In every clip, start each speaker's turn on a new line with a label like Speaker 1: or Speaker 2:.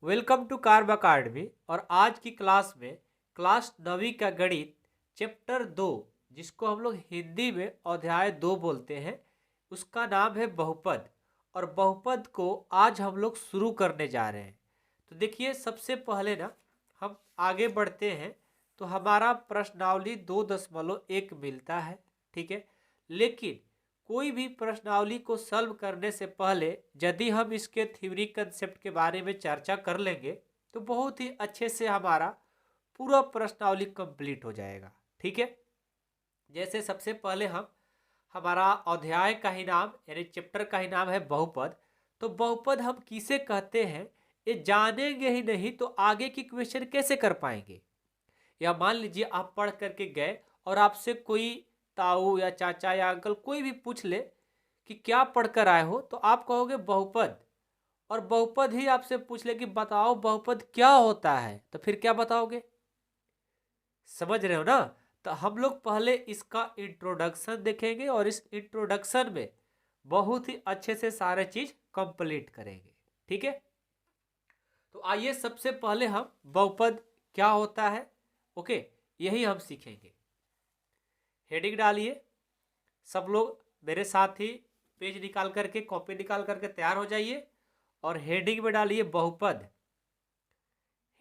Speaker 1: Welcome to carb academy. और आज की क्लास में क्लास 9वीं का गणित चैप्टर 2, जिसको हम लोग हिंदी में अध्याय 2 बोलते हैं, उसका नाम है बहुपद। और बहुपद को आज हम लोग शुरू करने जा रहे हैं। तो देखिए, सबसे पहले ना हम आगे बढ़ते हैं तो हमारा प्रश्नावली 2.1 मिलता है, ठीक है। लेकिन कोई भी प्रश्नावली को सॉल्व करने से पहले यदि हम इसके थ्योरी कंसेप्ट के बारे में चर्चा कर लेंगे तो बहुत ही अच्छे से हमारा पूरा प्रश्नावली कंप्लीट हो जाएगा, ठीक है। जैसे सबसे पहले हमारा अध्याय का ही नाम यानी चैप्टर का ही नाम है बहुपद। तो बहुपद हम किसे कहते हैं ये जानेंगे ही नहीं तो आगे की क्वेश्चन कैसे कर पाएंगे। या मान लीजिए आप पढ़ करके गए और आपसे कोई ताऊ या चाचा या अंकल कोई भी पूछ ले कि क्या पढ़कर आए हो, तो आप कहोगे बहुपद। और बहुपद ही आपसे पूछ ले कि बताओ बहुपद क्या होता है, तो फिर क्या बताओगे। समझ रहे हो ना। तो हम लोग पहले इसका इंट्रोडक्शन देखेंगे और इस इंट्रोडक्शन में बहुत ही अच्छे से सारे चीज कंप्लीट करेंगे, ठीक है। तो आइए सबसे पहले हम बहुपद क्या होता है, ओके, यही हम सीखेंगे। हेडिंग डालिए सब लोग, मेरे साथ ही पेज निकाल करके कॉपी निकाल करके तैयार हो जाइए और हेडिंग में डालिए बहुपद।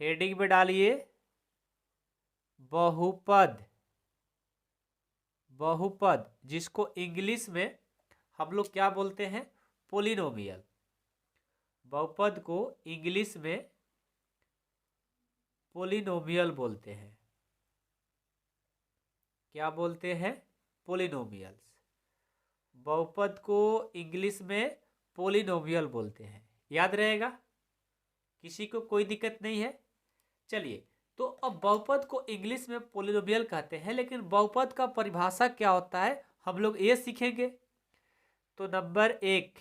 Speaker 1: हेडिंग में डालिए बहुपद। बहुपद जिसको इंग्लिश में हम लोग क्या बोलते हैं, पोलिनोमियल। बहुपद को इंग्लिश में पोलिनोमियल बोलते हैं। क्या बोलते हैं, पोलिनोमियल्स। बहुपद को इंग्लिश में पोलिनोमियल बोलते हैं, याद रहेगा, किसी को कोई दिक्कत नहीं है। चलिए, तो अब बहुपद को इंग्लिश में पोलिनोमियल कहते हैं, लेकिन बहुपद का परिभाषा क्या होता है हम लोग ये सीखेंगे। तो नंबर 1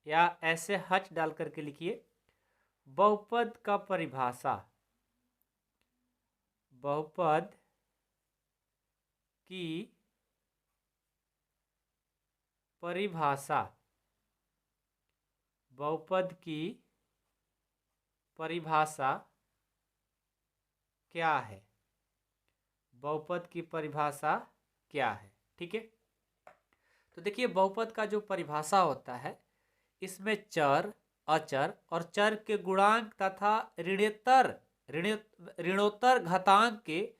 Speaker 1: या ऐसे हच डाल करके लिखिए, बहुपद का परिभाषा। बहुपद की परिभाषा। बहुपद की परिभाषा क्या है। बहुपद की परिभाषा क्या है, ठीक है। तो देखिए, बहुपद का जो परिभाषा होता है इसमें चर, अचर और चर के गुणांक तथा ऋणोत्तर घातांक के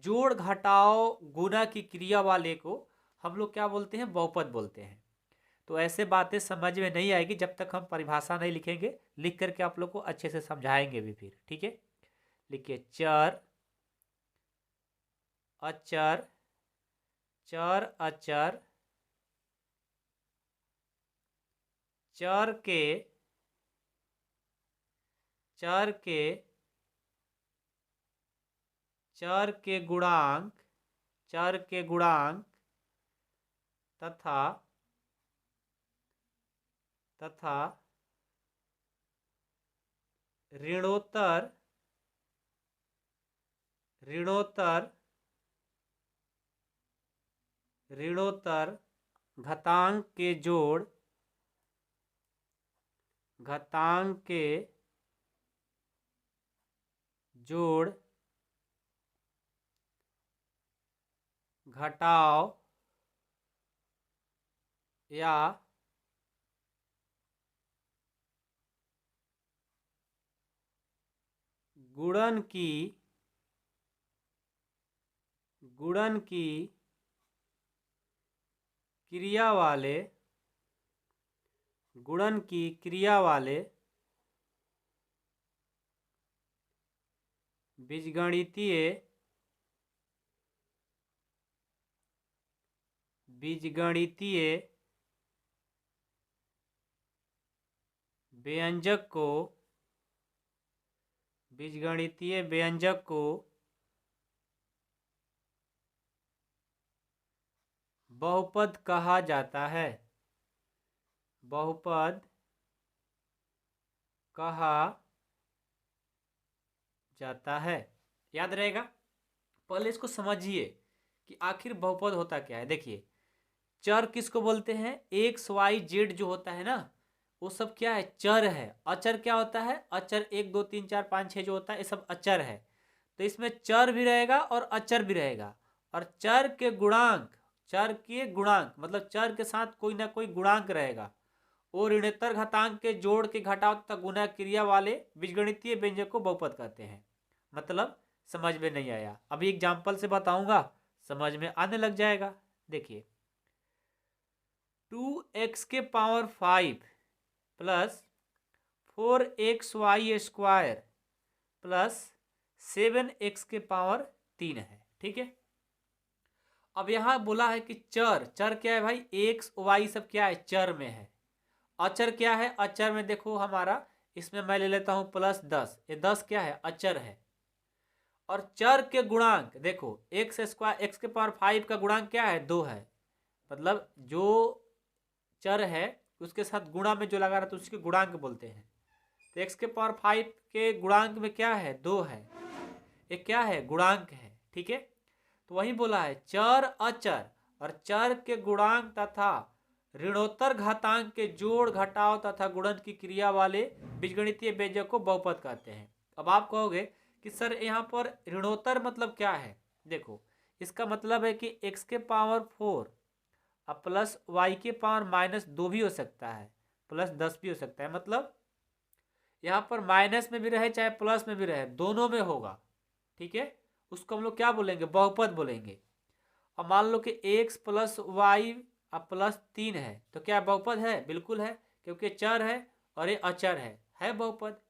Speaker 1: जोड़ घटाव गुना की क्रिया वाले को हम लोग क्या बोलते हैं, बहुपद बोलते हैं। तो ऐसे बातें समझ में नहीं आएगी जब तक हम परिभाषा नहीं लिखेंगे। लिख करके आप लोग को अच्छे से समझाएंगे भी फिर, ठीक है। लिखिए चर, अचर, चर, अचर, चर के चर के चर के गुणांक, चर के गुणांक तथा तथा ऋणोत्तर ऋणोत्तर ऋणोत्तर घातांक के जोड़, घातांक के जोड़ घटाव या गुणन की क्रिया वाले गुणन की क्रिया वाले बीजगणितीय व्यंजक को बीजगणितीय व्यंजक को बहुपद कहा जाता है। बहुपद कहा जाता है, याद रहेगा। पहले इसको समझिए कि आखिर बहुपद होता क्या है। देखिए, चर किसको बोलते हैं, एक्स वाई जेड जो होता है ना, वो सब क्या है, चर है। अचर क्या होता है, अचर 1 2 3 4 5 6 जो होता है ये सब अचर है। तो इसमें चर भी रहेगा और अचर भी रहेगा। और चर के गुणांक मतलब चर के साथ कोई ना कोई गुणांक रहेगा। वो ऋणोत्तर घातांक के जोड़ के घटाव तथा गुणा क्रिया वाले बीजगणितीय व्यंजक को बहुपद कहते हैं। मतलब समझ में नहीं आया, अभी एग्जाम्पल से बताऊंगा, समझ में आने लग जाएगा। देखिए 2x⁵ plus 4xy² plus 7x⁻³ है। ठीक है, अब यहां बोला है कि चर, चर क्या है भाई, एक्स वाई सब क्या है, चर में है। अचर क्या है, अचर में देखो हमारा, इसमें मैं ले लेता हूं +10, ये 10 क्या है, अचर है। और चर के गुणांक देखो x² का गुणांक क्या है, 2 है। मतलब जो चर है उसके साथ गुणा में जो लगा रहा था उसके गुणांक बोलते हैं। तो x⁵ के गुणांक में क्या है, 2 है, ये क्या है, गुणांक है। ठीक है, तो वही बोला है चर अचर और चर के गुणांक तथा ऋणोत्तर घातांक के जोड़ घटाव तथा गुणन की क्रिया वाले बीजगणितीय व्यंजक को बहुपद कहते हैं। अब आप कहोगे कि सर यहाँ पर ऋणोत्तर मतलब क्या है, देखो इसका मतलब है कि x⁴ अब प्लस y⁻−2 भी हो सकता है, +10 भी हो सकता है। मतलब यहाँ पर माइनस में भी रहे चाहे प्लस में भी रहे, दोनों में होगा। ठीक है, उसको हम लोग क्या बोलेंगे, बहुपद बोलेंगे। अब मान लो कि x + y अब +3 है तो क्या बहुपद है, बिल्कुल है, क्योंकि चर है और ये अचर है बहुपद।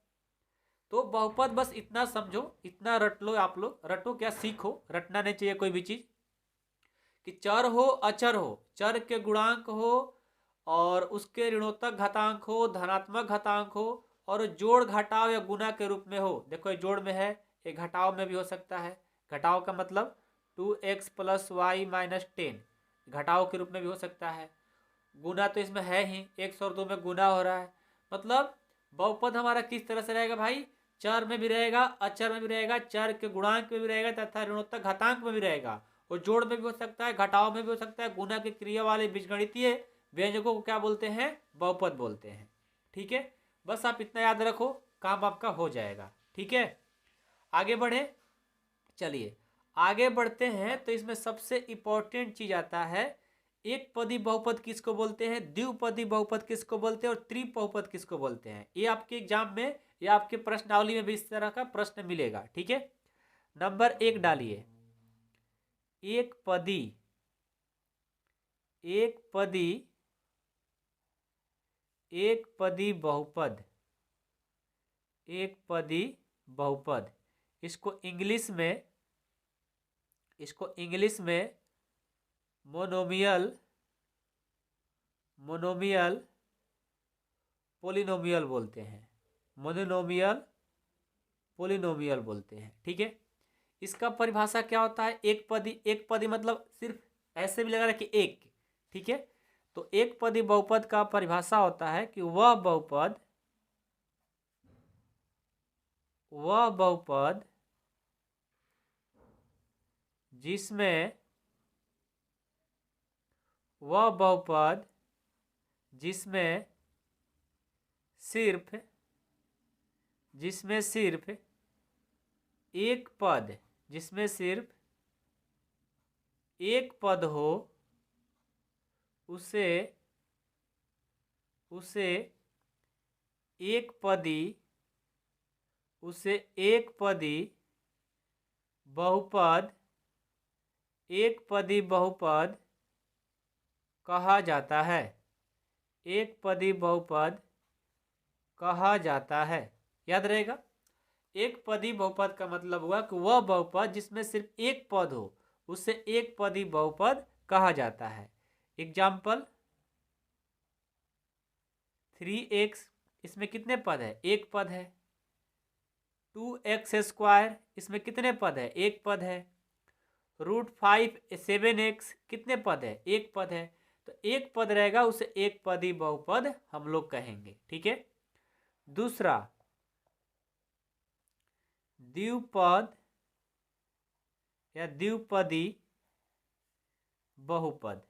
Speaker 1: तो बहुपद बस इतना समझो, इतना रट लो, आप लोग रटो क्या, सीखो, रटना नहीं चाहिए कोई भी चीज। कि चर हो अचर हो, चर के गुणांक हो और उसके ऋणोत्तर घातांक हो, धनात्मक घातांक हो और जोड़ घटाव या गुना के रूप में हो। देखो ये जोड़ में है, ये घटाव में भी हो सकता है। घटाव का मतलब 2x + y-10 घटाव के रूप में भी हो सकता है। गुना तो इसमें है ही, 1 और 2 में गुना हो रहा है। मतलब बहुपद हमारा किस तरह से रहेगा भाई, चर में भी रहेगा, अचर में भी रहेगा, चर के गुणांक में भी रहेगा तथा ऋणोत्तर घातांक में भी रहेगा, और जोड़ में भी हो सकता है, घटाव में भी हो सकता है। गुना की क्रिया वाले बीजगणितीय व्यंजकों को क्या बोलते हैं, बहुपद बोलते हैं। ठीक है, बस आप इतना याद रखो, काम आपका हो जाएगा। ठीक है, आगे बढ़े, चलिए आगे बढ़ते हैं। तो इसमें सबसे इंपॉर्टेंट चीज आता है, एक पदी बहुपद किसको बोलते हैं, द्विपदी बहुपद किसको बोलते हैं और त्रिबहुपद किसको बोलते हैं। ये आपके एग्जाम में या आपके प्रश्नावली में भी इस तरह का प्रश्न मिलेगा। ठीक है, नंबर 1 डालिए, एक पदी बहुपद, एक पदी बहुपद, इसको इंग्लिश में मोनोमियल पोलिनोमियल बोलते हैं, मोनोमियल पोलिनोमियल बोलते हैं। ठीक है, इसका परिभाषा क्या होता है, एक पदी मतलब सिर्फ ऐसे भी लगा रहा कि एक। ठीक है, तो एक पदी बहुपद का परिभाषा होता है कि वह बहुपद जिसमें सिर्फ एक पद हो, उसे एक पदी बहुपद कहा जाता है, एक पदी बहुपद कहा जाता है। याद रहेगा, एक पदी बहुपद का मतलब हुआ कि वह बहुपद जिसमें सिर्फ एक पद हो, उसे एक पदी बहुपद कहा जाता है। एग्जाम्पल 3x, इसमें कितने पद है, एक पद है। 2x², इसमें कितने पद है, एक पद है। √5 7x, कितने पद है, एक पद है। तो एक पद रहेगा, उसे एक पदी बहुपद हम लोग कहेंगे। ठीक है, दूसरा द्विपद या द्विपदी बहुपद,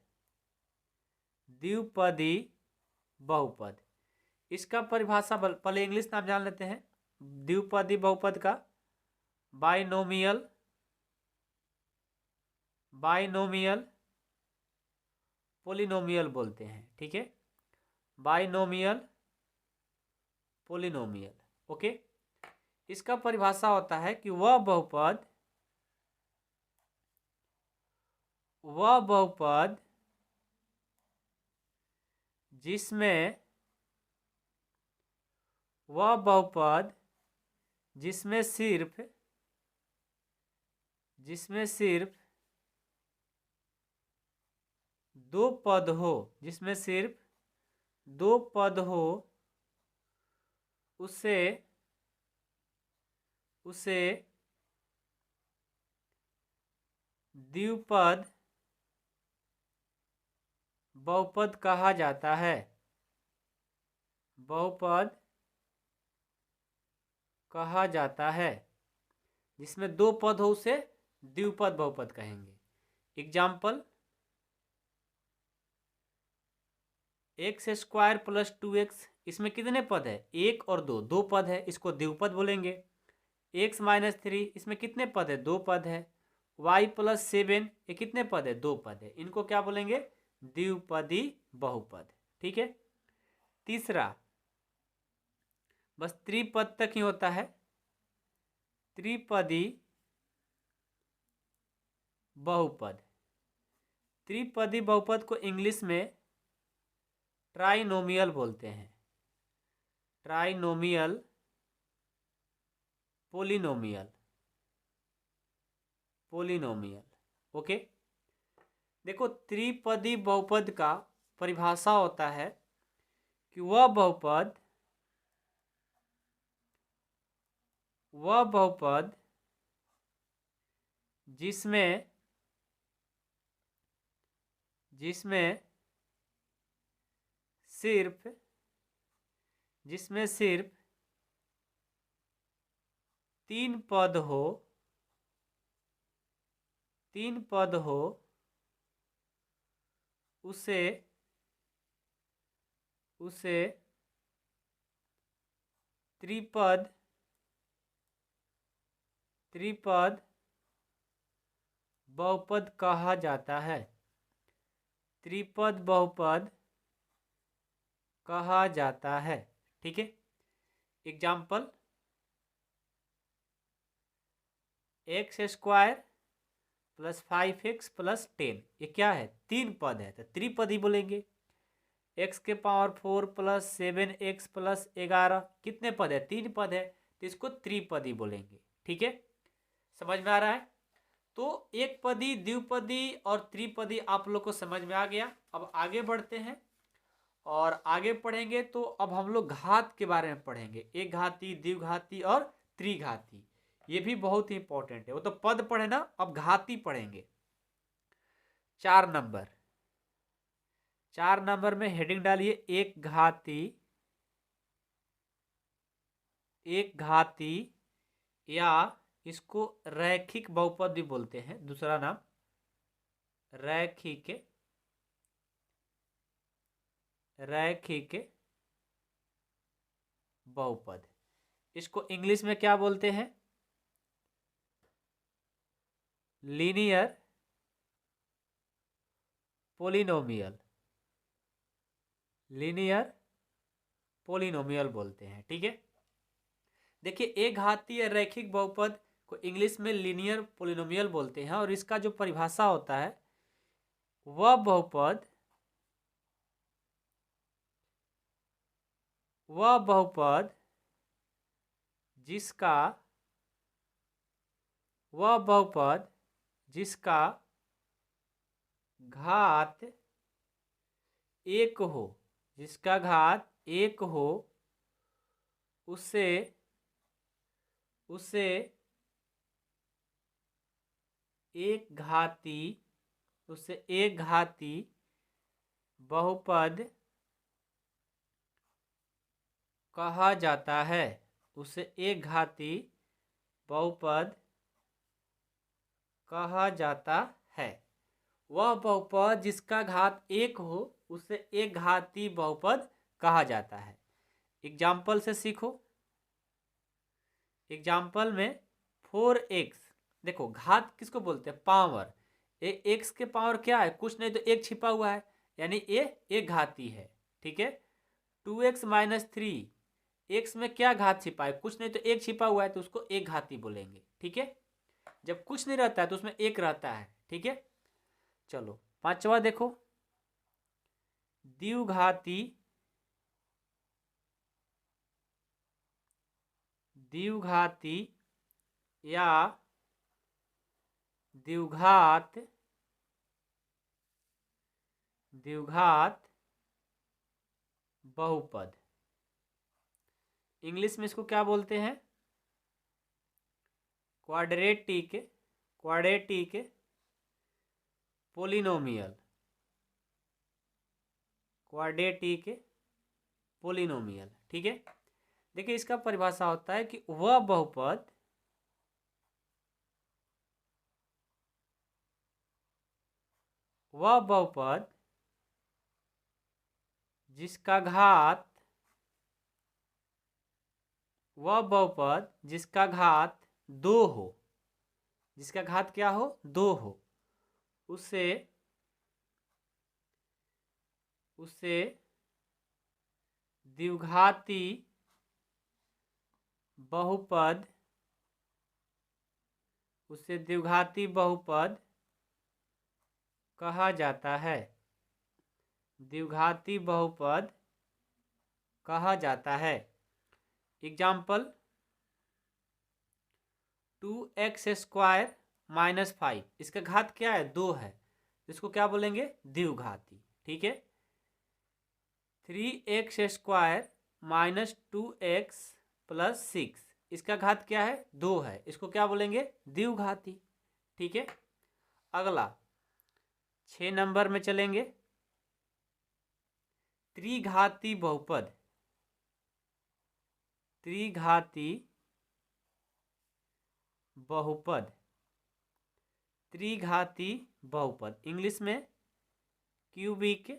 Speaker 1: इसका परिभाषा पहले इंग्लिश नाम जान लेते हैं द्विपदी बहुपद का। बाइनोमियल, बाइनोमियल, पोलिनोमियल बोलते हैं, ठीक है, बाइनोमियल, पोलिनोमियल। ओके, इसका परिभाषा होता है कि वह बहुपद जिसमें सिर्फ दो पद हो, जिसमें सिर्फ दो पद हो, उसे द्विपद बहुपद कहा जाता है। बहुपद कहा जाता है, जिसमें दो पद हो उसे द्विपद बहुपद कहेंगे। Example, x square plus 2x, इसमें कितने पद है? एक और दो, दो पद है, इसको द्विपद बोलेंगे। x माइनस 3, इसमें कितने पद है? दो पद है। y प्लस 7, ये कितने पद है? दो पद है। इनको क्या बोलेंगे? द्विपदी बहुपद, ठीक है। तीसरा, बस त्रिपद तक ही होता है, त्रिपदी बहुपद। त्रिपदी बहुपद को इंग्लिश में ट्राइनोमियल बोलते हैं, ट्राइनोमियल, पोलिनोमियल, पोलिनोमियल। ओके, देखो त्रिपदी बहुपद का परिभाषा होता है कि वह बहुपद जिसमें सिर्फ तीन पद हो, उसे त्रिपद बहुपद कहा जाता है। त्रिपद बहुपद कहा जाता है, ठीक है। Example, x square plus 5x plus 10, ये क्या है? तीन पद है, तो त्रिपदी बोलेंगे। x के पावर 4 प्लस 7x प्लस 11, कितने पद है? तीन पद है, तो इसको त्रिपदी बोलेंगे, ठीक है। समझ में आ रहा है? तो एक पदी, द्विपदी और त्रिपदी आप लोग को समझ में आ गया। अब आगे बढ़ते हैं और आगे पढ़ेंगे तो अब हम लोग घात के बारे में पढ़ेंगे। एक घाती, द्विघाती और त्रिघाती, ये भी बहुत ही इंपॉर्टेंट है। वो तो पद पढ़े ना, अब घाती पढ़ेंगे। 4 नंबर में हेडिंग डालिए एक घाती, या इसको रैखिक बहुपद भी बोलते हैं, दूसरा नाम रैखिक बहुपद। इसको इंग्लिश में क्या बोलते हैं? लीनियर पोलिनोमियल, लीनियर पोलिनोमियल बोलते हैं, ठीक है। देखिए, एक घाती या रैखिक बहुपद को इंग्लिश में लीनियर पोलिनोमियल बोलते हैं, और इसका जो परिभाषा होता है, वह बहुपद जिसका घात एक हो, उसे एक घाती बहुपद कहा जाता है। उसे एक घाती बहुपद कहा जाता है। वह बहुपद जिसका घात एक हो, उसे एक घाती बहुपद कहा जाता है। एग्जाम्पल से सीखो। एग्जाम्पल में 4x, देखो घात किसको बोलते हैं? पावर। एक्स के पावर क्या है? कुछ नहीं तो एक छिपा हुआ है, यानी ये एक घाती है। ठीक है। 2x माइनस 3, एक्स में क्या घात छिपा है? कुछ नहीं तो एक छिपा हुआ है, तो उसको एक घाती बोलेंगे। ठीक है। जब कुछ नहीं रहता है तो उसमें एक रहता है। ठीक है। चलो पांचवा देखो, द्विघाती द्विघाती या द्विघात बहुपद। इंग्लिश में इसको क्या बोलते हैं? Quadratic polynomial. Quadratic polynomial. ठीक है। देखिए इसका परिभाषा होता है कि वह बहुपद जिसका घात दो हो, जिसका घात क्या हो? दो हो, उसे द्विघाती बहुपद कहा जाता है। द्विघाती बहुपद कहा जाता है। एग्जाम्पल 2x² माइनस 5, इसका घात क्या है? 2 है, इसको क्या बोलेंगे? द्विघाती। ठीक है। 3x² माइनस 2x प्लस 6, इसका घात क्या है? 2 है, इसको क्या बोलेंगे? द्विघाती। ठीक है। अगला 6 नंबर में चलेंगे, त्रिघाती बहुपद। त्रिघाती बहुपद इंग्लिश में क्यूबिक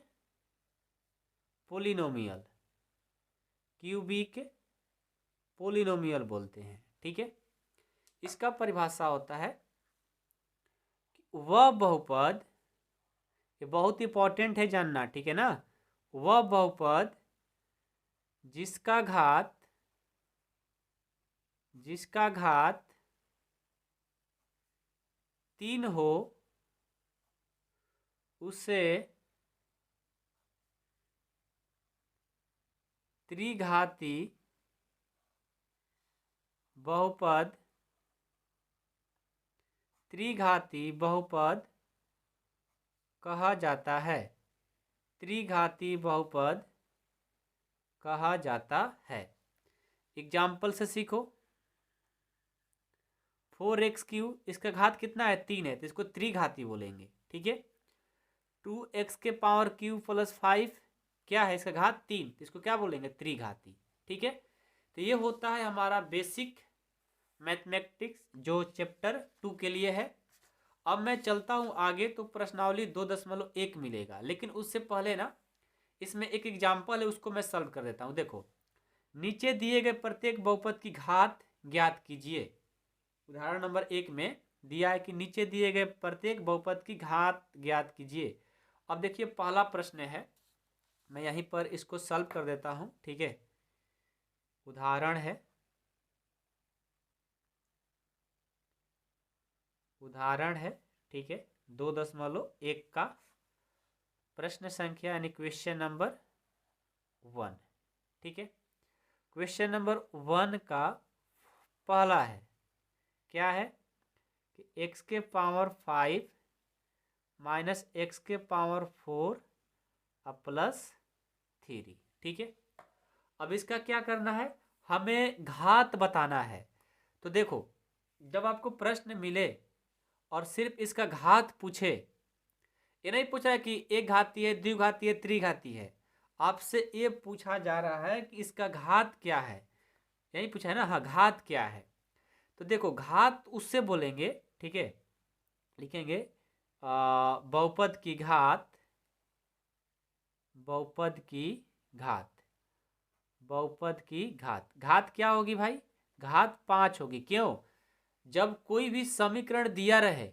Speaker 1: पोलिनोमियल बोलते हैं। ठीक है। इसका परिभाषा होता है कि वह बहुपद, ये बहुत इंपॉर्टेंट है जानना। ठीक है ना? वह बहुपद जिसका घात 3 हो, उसे त्रिघाती बहुपद कहा जाता है। त्रिघाती बहुपद कहा जाता है। एग्जाम्पल से सीखो। 4x3, इसका घात कितना है? 3 है, तो इसको त्रिघाती बोलेंगे। ठीक है। 2x के पावर क्यूब प्लस 5, क्या है? इसका घात 3, तो इसको क्या बोलेंगे? त्रिघाती। ठीक है। तो ये होता है हमारा बेसिक मैथमेटिक्स, जो चैप्टर 2 के लिए है। अब मैं चलता हूँ आगे, तो प्रश्नावली 2.1 मिलेगा, लेकिन उससे पहले ना इसमें एक एग्जाम्पल है, उसको मैं सॉल्व कर देता हूँ। देखो, नीचे दिए गए प्रत्येक बहुपद की घात ज्ञात कीजिए। उदाहरण नंबर 1 में दिया है कि नीचे दिए गए प्रत्येक बहुपद की घात ज्ञात कीजिए। अब देखिए पहला प्रश्न है, मैं यहीं पर इसको सॉल्व कर देता हूँ। ठीक है। उदाहरण है 2.1 का प्रश्न संख्या यानी क्वेश्चन नंबर 1। ठीक है। क्वेश्चन नंबर 1 का पहला है, क्या है कि x के पावर 5 माइनस x के पावर 4 अब प्लस 3। ठीक है। अब इसका क्या करना है? हमें घात बताना है। तो देखो, जब आपको प्रश्न मिले और सिर्फ इसका घात पूछे, ये नहीं पूछा है कि एक घाती है, द्विघाती है, त्रिघाती है, आपसे ये पूछा जा रहा है कि इसका घात क्या है। यही पूछा है ना? हाँ, घात क्या है। तो देखो, घात उससे बोलेंगे। ठीक है। लिखेंगे बहुपद की घात बहुपद की घात, घात क्या होगी भाई, घात 5 होगी। क्यों, जब कोई भी समीकरण दिया रहे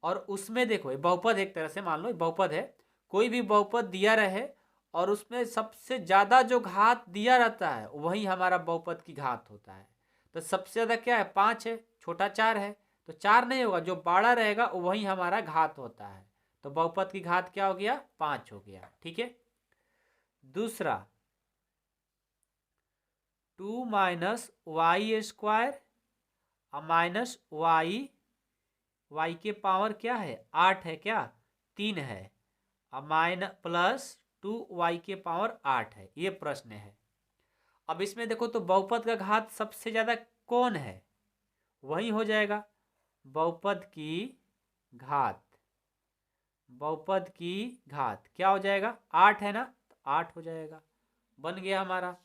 Speaker 1: और उसमें देखो ये बहुपद, एक तरह से मान लो बहुपद है, कोई भी बहुपद दिया रहे और उसमें सबसे ज्यादा जो घात दिया रहता है वही हमारा बहुपद की घात होता है। तो सबसे ज्यादा क्या है, 5 है, छोटा 4 है, तो 4 नहीं होगा, जो बड़ा रहेगा वही हमारा घात होता है। तो बहुपद की घात क्या हो गया, 5 हो गया। ठीक है, दूसरा 2 minus Y square minus Y के पावर क्या है, 8 है, क्या 3 है, माइनस प्लस 2y के पावर 8 है, ये प्रश्न है। अब इसमें देखो तो बहुपद का घात सबसे ज्यादा कौन है, वही हो जाएगा बहुपद की घात। बहुपद की घात क्या हो जाएगा, 8 है ना, तो 8 हो जाएगा, बन गया हमारा।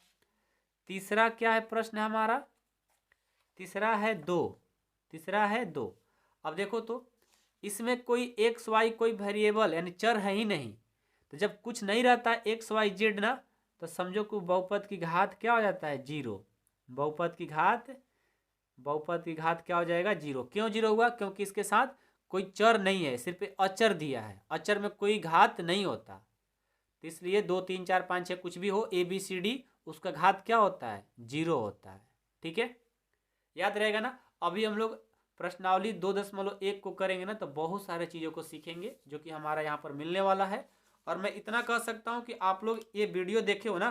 Speaker 1: तीसरा क्या है प्रश्न हमारा, तीसरा है 2, तीसरा है 2। अब देखो तो इसमें कोई एक्स वाई कोई वेरिएबल यानी चर है ही नहीं, तो जब कुछ नहीं रहता एक्स वाई जेड ना, तो समझो कि बहुपद की घात क्या हो जाता है, 0। बहुपद की घात, बहुपद की घात क्या हो जाएगा, 0। क्यों 0 हुआ, क्योंकि इसके साथ कोई चर नहीं है, सिर्फ अचर दिया है, अचर में कोई घात नहीं होता, तो इसलिए 2 3 4 5 6 कुछ भी हो ABCD, उसका घात क्या होता है, 0 होता है। ठीक है, याद रहेगा ना। अभी हम लोग प्रश्नावली 2.1 को करेंगे ना, तो बहुत सारे चीज़ों को सीखेंगे जो कि हमारा यहाँ पर मिलने वाला है। और मैं इतना कह सकता हूँ कि आप लोग ये वीडियो देखे हो ना,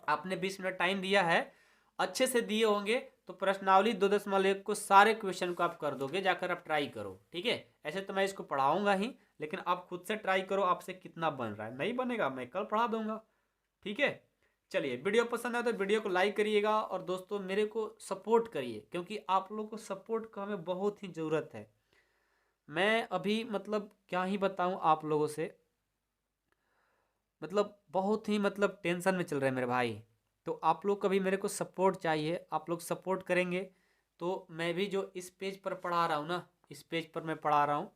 Speaker 1: आपने 20 मिनट टाइम दिया है, अच्छे से दिए होंगे, तो प्रश्नावली 2.1 को सारे क्वेश्चन को आप कर दोगे, जाकर आप ट्राई करो। ठीक है, ऐसे तो मैं इसको पढ़ाऊंगा ही, लेकिन आप खुद से ट्राई करो, आपसे कितना बन रहा है, नहीं बनेगा मैं कल पढ़ा दूंगा। ठीक है, चलिए वीडियो पसंद आए तो वीडियो को लाइक करिएगा, और दोस्तों मेरे को सपोर्ट करिए, क्योंकि आप लोगों को सपोर्ट का हमें बहुत ही ज़रूरत है। मैं अभी मतलब क्या ही बताऊं आप लोगों से, मतलब बहुत ही मतलब टेंशन में चल रहे हैं मेरे भाई। तो आप लोग कभी मेरे को सपोर्ट चाहिए, आप लोग सपोर्ट करेंगे तो मैं भी जो इस पेज पर पढ़ा रहा हूँ ना, इस पेज पर मैं पढ़ा रहा हूँ,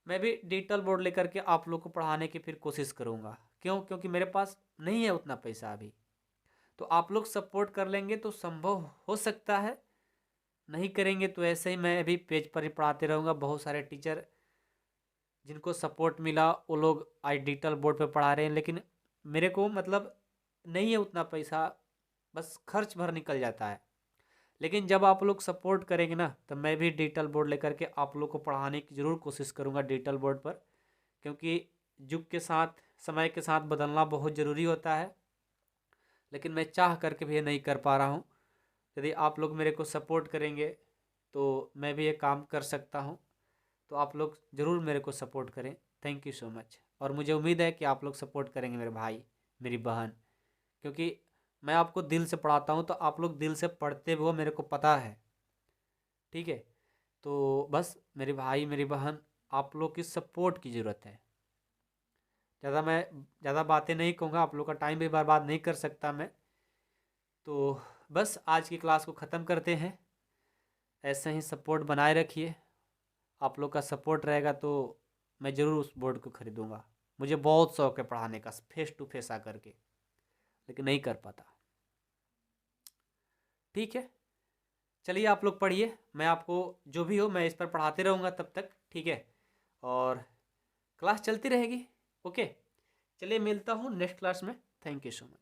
Speaker 1: मैं भी डिजिटल बोर्ड लेकर के आप लोग को पढ़ाने की फिर कोशिश करूँगा। क्यों, क्योंकि मेरे पास नहीं है उतना पैसा अभी। तो आप लोग सपोर्ट कर लेंगे तो संभव हो सकता है, नहीं करेंगे तो ऐसे ही मैं अभी पेज पर ही पढ़ाते रहूँगा। बहुत सारे टीचर जिनको सपोर्ट मिला वो लोग आज डिजिटल बोर्ड पे पढ़ा रहे हैं, लेकिन मेरे को मतलब नहीं है उतना पैसा, बस खर्च भर निकल जाता है। लेकिन जब आप लोग सपोर्ट करेंगे ना, तो मैं भी डिजिटल बोर्ड लेकर के आप लोग को पढ़ाने की ज़रूर कोशिश करूँगा डिजिटल बोर्ड पर, क्योंकि युग के साथ समय के साथ बदलना बहुत ज़रूरी होता है। लेकिन मैं चाह करके भी ये नहीं कर पा रहा हूँ। यदि आप लोग मेरे को सपोर्ट करेंगे तो मैं भी ये काम कर सकता हूँ। तो आप लोग ज़रूर मेरे को सपोर्ट करें। Thank you so much. और मुझे उम्मीद है कि आप लोग सपोर्ट करेंगे मेरे भाई मेरी बहन, क्योंकि मैं आपको दिल से पढ़ाता हूँ, तो आप लोग दिल से पढ़ते भी हो, मेरे को पता है। ठीक है, तो बस मेरे भाई मेरी बहन, आप लोग की सपोर्ट की ज़रूरत है। मैं ज़्यादा बातें नहीं कहूँगा, आप लोग का टाइम भी बर्बाद नहीं कर सकता मैं। तो बस आज की क्लास को ख़त्म करते हैं। ऐसे ही सपोर्ट बनाए रखिए, आप लोग का सपोर्ट रहेगा तो मैं ज़रूर उस बोर्ड को ख़रीदूँगा। मुझे बहुत शौक है पढ़ाने का, फेस टू फेस आकर के, लेकिन नहीं कर पाता। ठीक है, चलिए आप लोग पढ़िए, मैं आपको जो भी हो मैं इस पर पढ़ाते रहूँगा तब तक। ठीक है, और क्लास चलती रहेगी। ओके, चलिए मिलता हूँ नेक्स्ट क्लास में। Thank you so much.